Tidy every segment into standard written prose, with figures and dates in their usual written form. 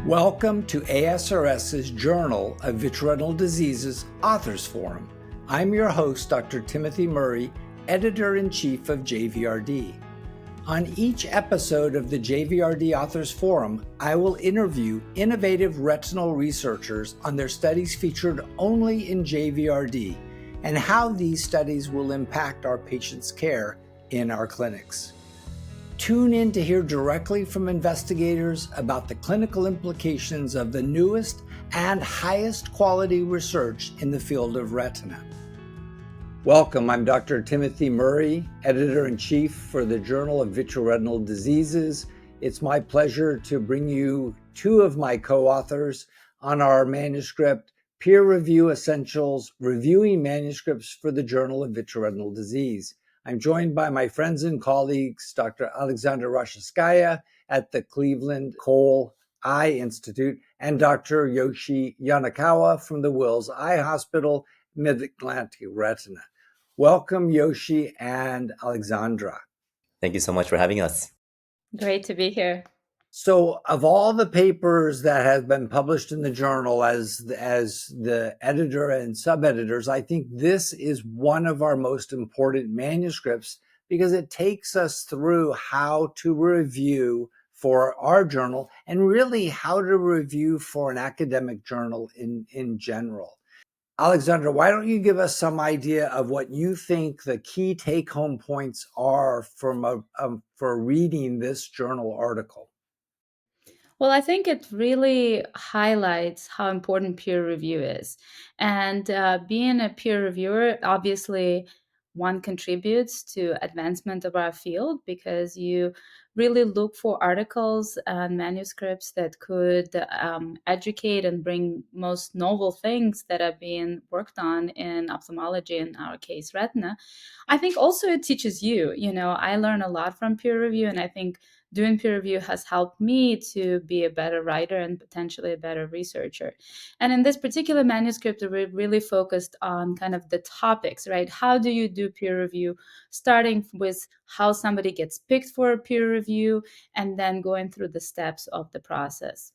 Welcome to ASRS's Journal of Vitreoretinal Diseases Authors Forum. I'm your host, Dr. Timothy Murray, Editor-in-Chief of JVRD. On each episode of the JVRD Authors Forum, I will interview innovative retinal researchers on their studies featured only in JVRD and how these studies will impact our patients' care in our clinics. Tune in to hear directly from investigators about the clinical implications of the newest and highest quality research in the field of retina. Welcome, I'm Dr. Timothy Murray, Editor-in-Chief for the Journal of Vitreoretinal Diseases. It's my pleasure to bring you two of my co-authors on our manuscript, Peer Review Essentials, Reviewing Manuscripts for the Journal of Vitreoretinal Disease. I'm joined by my friends and colleagues, Dr. Aleksandra Rachitskaya at the Cleveland Cole Eye Institute and Dr. Yonekawa from the Wills Eye Hospital, Mid-Atlantic Retina. Welcome, Yoshi and Aleksandra. Thank you so much for having us. Great to be here. So of all the papers that have been published in the journal as the editor and sub-editors, I think this is one of our most important manuscripts because it takes us through how to review for our journal and really how to review for an academic journal in general. Aleksandra, why don't you give us some idea of what you think the key take-home points are from for reading this journal article? Well, I think it really highlights how important peer review is. And being a peer reviewer, obviously, one contributes to advancement of our field because you really look for articles and manuscripts that could educate and bring most novel things that are being worked on in ophthalmology, in our case, retina. I think also it teaches you, I learn a lot from peer review, and I think doing peer review has helped me to be a better writer and potentially a better researcher. And in this particular manuscript, we really focused on kind of the topics, right? How do you do peer review, starting with how somebody gets picked for a peer review and then going through the steps of the process.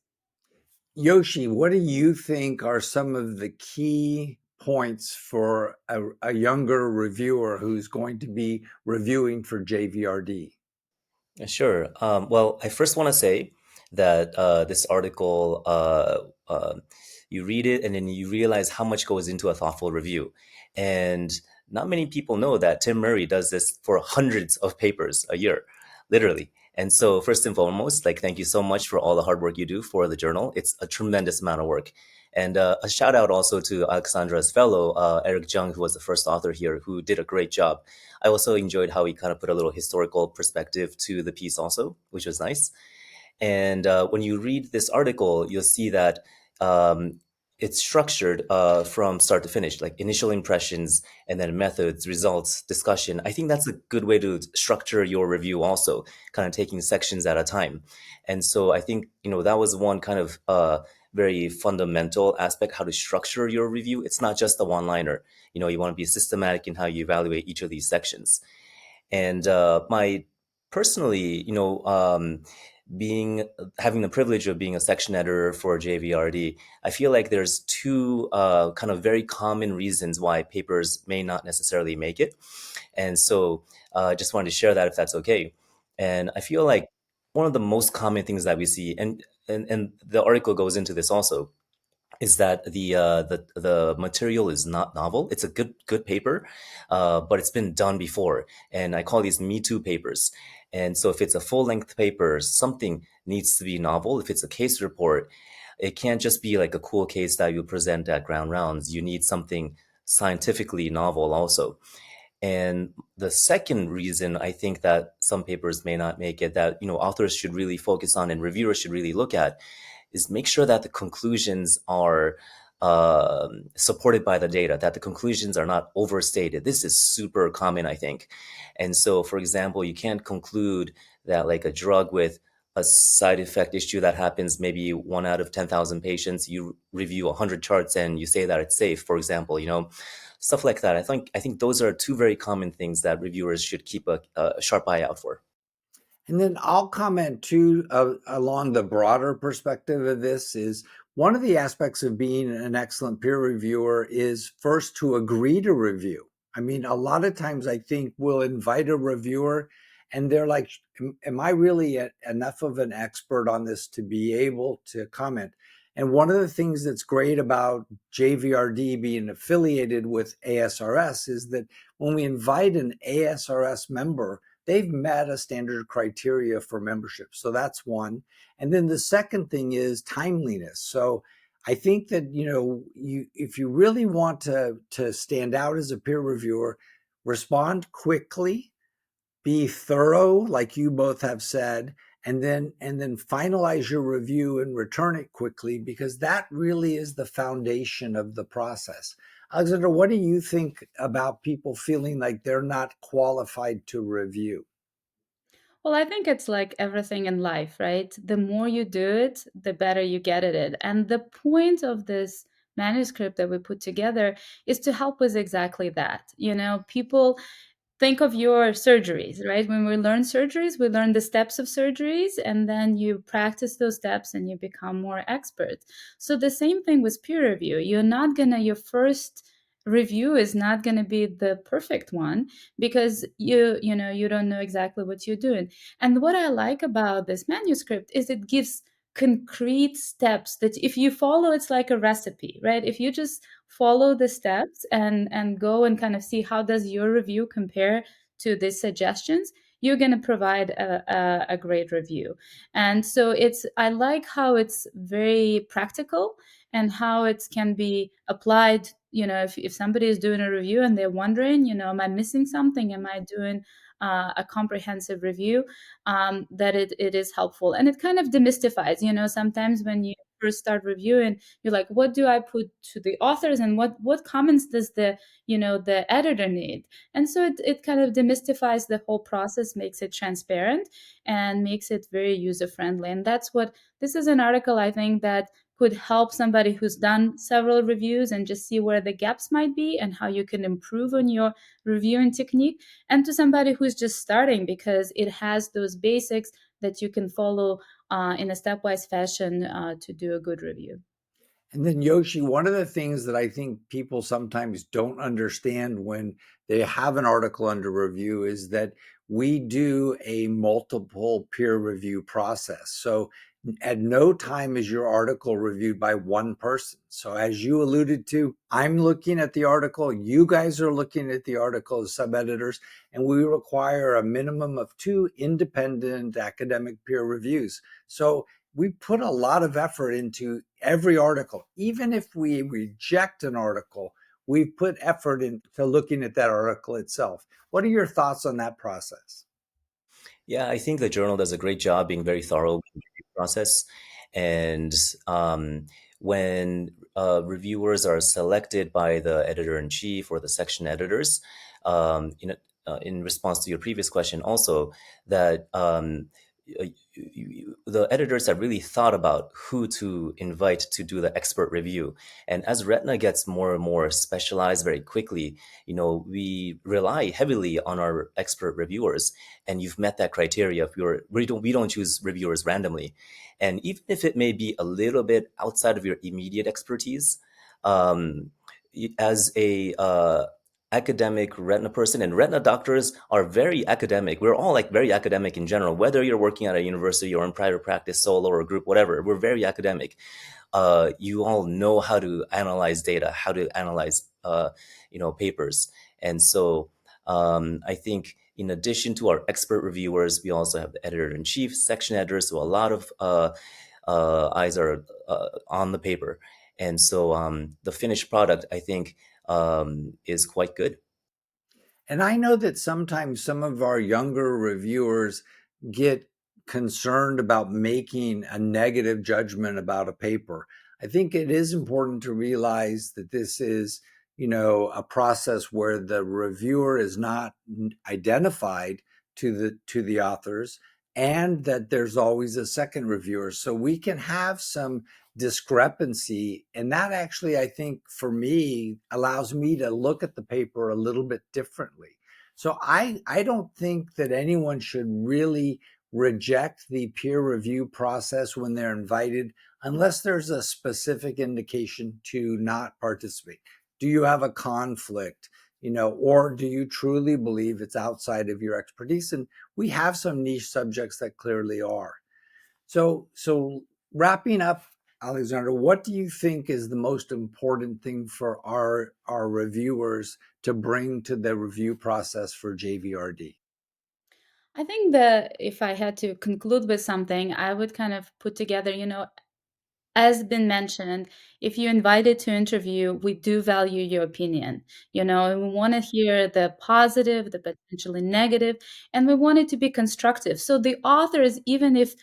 Yoshi, what do you think are some of the key points for a younger reviewer who's going to be reviewing for JVRD? Sure. Well, I first want to say that this article, you read it and then you realize how much goes into a thoughtful review. And not many people know that Tim Murray does this for hundreds of papers a year, literally. And so first and foremost, thank you so much for all the hard work you do for the journal. It's a tremendous amount of work. And a shout out also to Aleksandra's fellow, Eric Jung, who was the first author here, who did a great job. I also enjoyed how he kind of put a little historical perspective to the piece also, which was nice. And when you read this article, you'll see that it's structured from start to finish, like initial impressions and then methods, results, discussion. I think that's a good way to structure your review also, kind of taking sections at a time. And so I think, that was one kind of very fundamental aspect, how to structure your review. It's not just a one-liner. You want to be systematic in how you evaluate each of these sections. And my personally, having the privilege of being a section editor for JVRD, I feel like there's two kind of very common reasons why papers may not necessarily make it. And so I just wanted to share that if that's okay. And I feel like one of the most common things that we see, and the article goes into this also, is that the material is not novel. It's a good paper, but it's been done before, and I call these Me Too papers. And so if it's a full-length paper, something needs to be novel. If it's a case report, it can't just be like a cool case that you present at ground rounds. You need something scientifically novel also. And the second reason I think that some papers may not make it, that authors should really focus on and reviewers should really look at, is make sure that the conclusions are supported by the data, that the conclusions are not overstated. This is super common, I think. And so, for example, you can't conclude that like a drug with a side effect issue that happens maybe 1 out of 10,000 patients, you review 100 charts and you say that it's safe, for example, stuff like that. I think those are two very common things that reviewers should keep a sharp eye out for. And then I'll comment too, along the broader perspective of this is one of the aspects of being an excellent peer reviewer is first to agree to review. I mean, a lot of times I think we'll invite a reviewer and they're like, am I really enough of an expert on this to be able to comment? And one of the things that's great about JVRD being affiliated with ASRS is that when we invite an ASRS member, they've met a standard criteria for membership. So that's one. And then the second thing is timeliness. So I think that, if you really want to stand out as a peer reviewer, respond quickly, be thorough, like you both have said, and then finalize your review and return it quickly, because that really is the foundation of the process. Aleksandra, what do you think about people feeling like they're not qualified to review? Well, I think it's like everything in life, right? The more you do it, the better you get at it. And the point of this manuscript that we put together is to help with exactly that. People think of your surgeries, right? When we learn surgeries, we learn the steps of surgeries, and then you practice those steps and you become more expert. So the same thing with peer review. Your first review is not going to be the perfect one, because you don't know exactly what you're doing. And what I like about this manuscript is it gives concrete steps that if you follow, it's like a recipe, right? If you just follow the steps and go and kind of see how does your review compare to these suggestions, you're going to provide a great review. And so I like how it's very practical and how it can be applied. If somebody is doing a review and they're wondering, am I missing something, am I doing a comprehensive review, that it is helpful. And it kind of demystifies, sometimes when you first start reviewing, you're like, what do I put to the authors, and what comments does the editor need? And so it kind of demystifies the whole process, makes it transparent, and makes it very user friendly. And that's what this is, an article I think that could help somebody who's done several reviews and just see where the gaps might be and how you can improve on your reviewing technique, and to somebody who's just starting, because it has those basics that you can follow in a stepwise fashion to do a good review. And then Yoshi, one of the things that I think people sometimes don't understand when they have an article under review is that we do a multiple peer review process. So at no time is your article reviewed by one person. So as you alluded to, I'm looking at the article, you guys are looking at the article as sub-editors, and we require a minimum of 2 independent academic peer reviews. So we put a lot of effort into every article. Even if we reject an article, we put effort into looking at that article itself. What are your thoughts on that process? Yeah, I think the journal does a great job being very thorough in the review process. And when reviewers are selected by the editor in chief or the section editors, in response to your previous question, also that the editors have really thought about who to invite to do the expert review. And as Retina gets more and more specialized very quickly, we rely heavily on our expert reviewers. And you've met that criteria. If we don't choose reviewers randomly. And even if it may be a little bit outside of your immediate expertise, um, as a academic retina person, and retina doctors are very academic. We're all like very academic in general, whether you're working at a university or in private practice, solo or group, whatever. We're very academic. You all know how to analyze data, how to analyze papers. And so I think in addition to our expert reviewers, we also have the editor-in-chief, section editors, so a lot of eyes are on the paper. And so the finished product, I think, is quite good. And I know that sometimes some of our younger reviewers get concerned about making a negative judgment about a paper. I think it is important to realize that this is, a process where the reviewer is not identified to the authors, and that there's always a second reviewer. So we can have some discrepancy, and that actually, I think, for me, allows me to look at the paper a little bit differently. So I don't think that anyone should really reject the peer review process when they're invited unless there's a specific indication to not participate? Do you have a conflict, or do you truly believe it's outside of your expertise? And we have some niche subjects that clearly are. So wrapping up, Aleksandra, what do you think is the most important thing for our reviewers to bring to the review process for JVRD? I think that if I had to conclude with something, I would kind of put together, as been mentioned, if you're invited to interview, we do value your opinion, and we want to hear the positive, the potentially negative, and we want it to be constructive. So the authors, even if,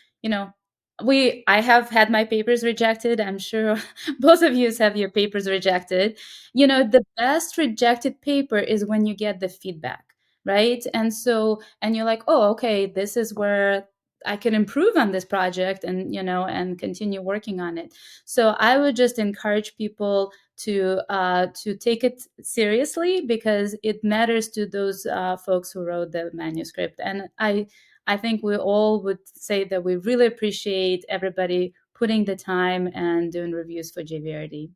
I have had my papers rejected. I'm sure both of you have your papers rejected. The best rejected paper is when you get the feedback, right? And you're like, oh, okay, this is where I can improve on this project and continue working on it. So I would just encourage people to take it seriously because it matters to those folks who wrote the manuscript. And I think we all would say that we really appreciate everybody putting the time and doing reviews for JVRD.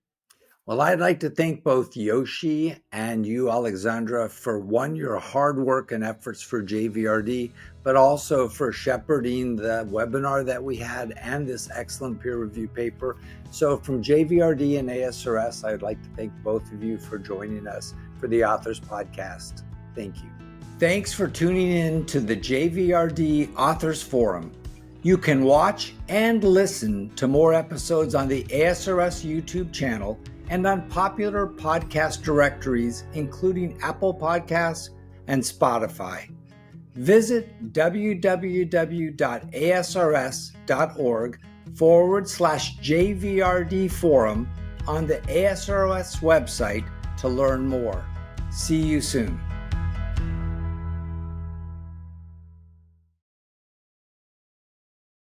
Well, I'd like to thank both Yoshi and you, Aleksandra, for your hard work and efforts for JVRD, but also for shepherding the webinar that we had and this excellent peer review paper. So from JVRD and ASRS, I'd like to thank both of you for joining us for the Authors Podcast. Thank you. Thanks for tuning in to the JVRD Authors Forum. You can watch and listen to more episodes on the ASRS YouTube channel and on popular podcast directories, including Apple Podcasts and Spotify. Visit www.asrs.org/JVRD forum on the ASRS website to learn more. See you soon.